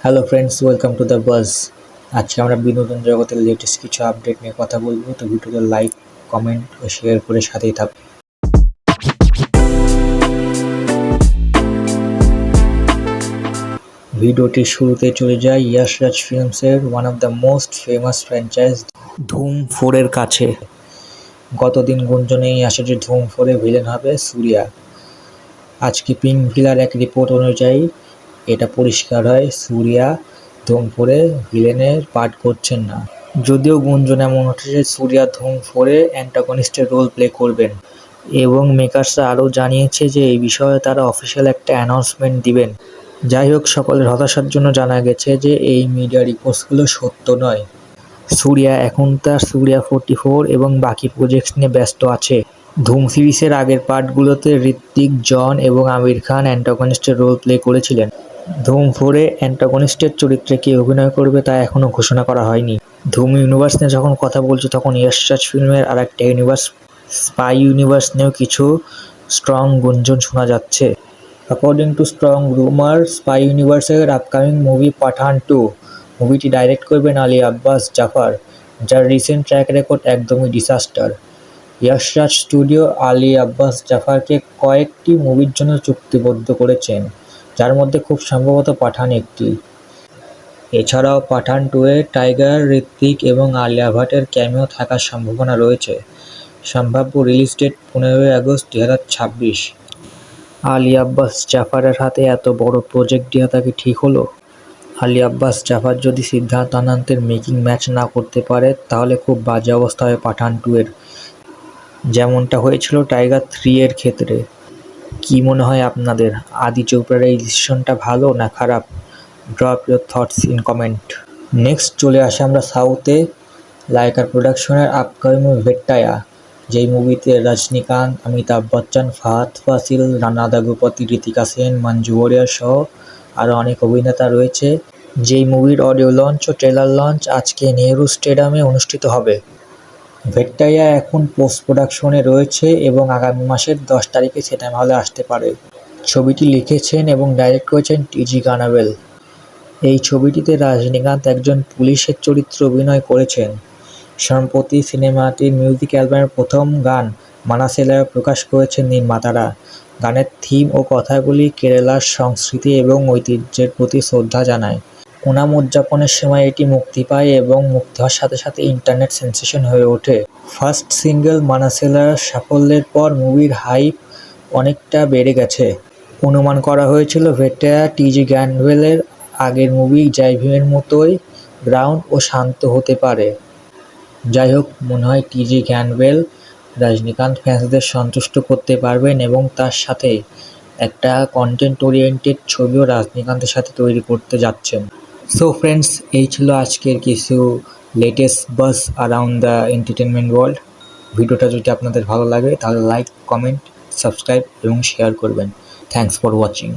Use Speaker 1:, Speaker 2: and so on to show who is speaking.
Speaker 1: Hello friends, welcome to the বাজ। আজকে আমরা বিনোদন জগতের লেটেস্ট কিছু আপডেট নিয়ে কথা বলবো। তো ভিডিওতে লাইক, কমেন্ট ও শেয়ার করে সাথেই থাকুন। ভিডিওটির শুরুতে চলে যায় ইয়াশ রাজ ফিল্মসের one of the most famous franchise Dhoom 4-এর কাছে। গতদিন গুঞ্জনে আসে যে ধুম 4-এ ভিলেন হবে সূর্যা। আজকে পিঙ্ক ভিলার এক রিপোর্ট অনুযায়ী এটা পরিষ্কার হয় সূর্যা ধুম 4-এ ভিলেনের পার্ট করছেন না। যদিও গুঞ্জন এমন উঠেছে যে সূর্যা ধুম 4-এ অ্যান্টাগনিস্টের রোল প্লে করবেন এবং মেকার্সরা আরও জানিয়েছে যে এই বিষয়ে তারা অফিসিয়াল একটা অ্যানাউন্সমেন্ট দিবেন। যাই হোক, সকলের হতাশার জন্য জানা গেছে যে এই মিডিয়া রিপোর্টসগুলো সত্য নয়। সূর্যা এখন তার সূর্যা 44 এবং বাকি প্রজেক্টস নিয়ে ব্যস্ত আছে। ধুম সিরিজের আগের পার্টগুলোতে ঋত্বিক, জন এবং আমির খান অ্যান্টাগনিস্টের রোল প্লে করেছিলেন। ধুম 4-এ অ্যান্টাগনিস্টের চরিত্রে কে অভিনয় করবে তা এখনও ঘোষণা করা হয়নি। ধুম ইউনিভার্স নিয়ে যখন কথা বলছে তখন ইয়াশ রাজ ফিল্মের আরেকটা ইউনিভার্স স্পাই ইউনিভার্স নিয়েও কিছু স্ট্রং গুঞ্জন শোনা যাচ্ছে। অ্যাকর্ডিং টু স্ট্রং রুমার, স্পাই ইউনিভার্সের আপকামিং মুভি পাঠান 2 মুভিটি ডাইরেক্ট করবেন আলী আব্বাস জাফর, যার রিসেন্ট ট্র্যাক রেকর্ড একদমই ডিসাস্টার। ইয়াশ রাজ স্টুডিও আলী আব্বাস জাফরকে কয়েকটি মুভির জন্য চুক্তিবদ্ধ করেছেন, যার মধ্যে খুব সম্ভবত পাঠান একটি। এছাড়াও পাঠান 2-এ টাইগার, ঋত্বিক এবং আলিয়া ভাটের ক্যামিও থাকার সম্ভাবনা রয়েছে। সম্ভাব্য release date 15 August 2026। Ali Abbas জাফরের হাতে এত বড় প্রজেক্ট দেওয়াটা কি ঠিক হলো? আলী আব্বাস জাফর যদি সিদ্ধার্থ আনন্দের মেকিং ম্যাচ না করতে পারে তাহলে খুব বাজে অবস্থা হয় পাঠান 2-এর, যেমনটা হয়েছিল টাইগার 3-এর ক্ষেত্রে। কি মনে হয় আপনাদের? আদি চোপড়ার এই ডিসিশনটা ভালো না খারাপ? Drop your thoughts in comment. Next চলে আসে আমরা সাউথে। লাইকার প্রোডাকশনের আপকামিং ভেট্টায়া, যেই মুভিতে রজনীকান্ত, অমিতাভ বচ্চন, ফাহাদ ফাসিল, রানা দাগুপতি, ঋতিকা সেন, মঞ্জু ওয়ারিয়ার সহ আরও অনেক অভিনেতা রয়েছে। যেই মুভির অডিও লঞ্চ ও ট্রেলার লঞ্চ আজকে নেহরু স্টেডিয়ামে অনুষ্ঠিত হবে। ভেট্টায়া এখন পোস্ট প্রোডাকশনে রয়েছে এবং আগামী মাসের 10 তারিখে সিনেমা হলে আসতে পারে। ছবিটি লিখেছেন এবং ডাইরেক্ট করেছেন টিজি গানাওয়েল। এই ছবিটিতে রজনীকান্ত একজন পুলিশের চরিত্রে অভিনয় করেছেন। সম্প্রতি সিনেমাটির মিউজিক অ্যালবামের প্রথম গান মানাসেলার প্রকাশ করেছেন নির্মাতারা। গানের থিম ও কথাগুলি কেরালার সংস্কৃতি এবং ঐতিহ্যের প্রতি শ্রদ্ধা জানায়। ওনাম উদযাপনের সময় এটি মুক্তি পায় এবং মুক্তি হওয়ার সাথে সাথে ইন্টারনেট সেন্সেশন হয়ে ওঠে। ফার্স্ট সিঙ্গেল মানাসেলার সাফল্যের পর মুভির হাইপ অনেকটা বেড়ে গেছে। অনুমান করা হয়েছিল ভেট্টায়া টিজি গানাওয়েলের আগের মুভি জয় ভীমের মতোই গ্রাউন্ড ও শান্ত হতে পারে। যাই হোক, মনে হয় টিজি গানাওয়েল রজনীকান্ত ফ্যান্সদের সন্তুষ্ট করতে পারবেন এবং তার সাথে একটা কন্টেন্ট ওরিয়েন্টেড ছবিও রজনীকান্তের সাথে তৈরি করতে যাচ্ছেন। সো ফ্রেন্ডস, এই ছিল আজকের কিছু লেটেস্ট বাজ অ্যারাউন্ড দ্য এন্টারটেনমেন্ট ওয়ার্ল্ড। ভিডিওটা যদি আপনাদের ভালো লাগে তাহলে লাইক, কমেন্ট, সাবস্ক্রাইব এবং শেয়ার করবেন। Thanks for watching.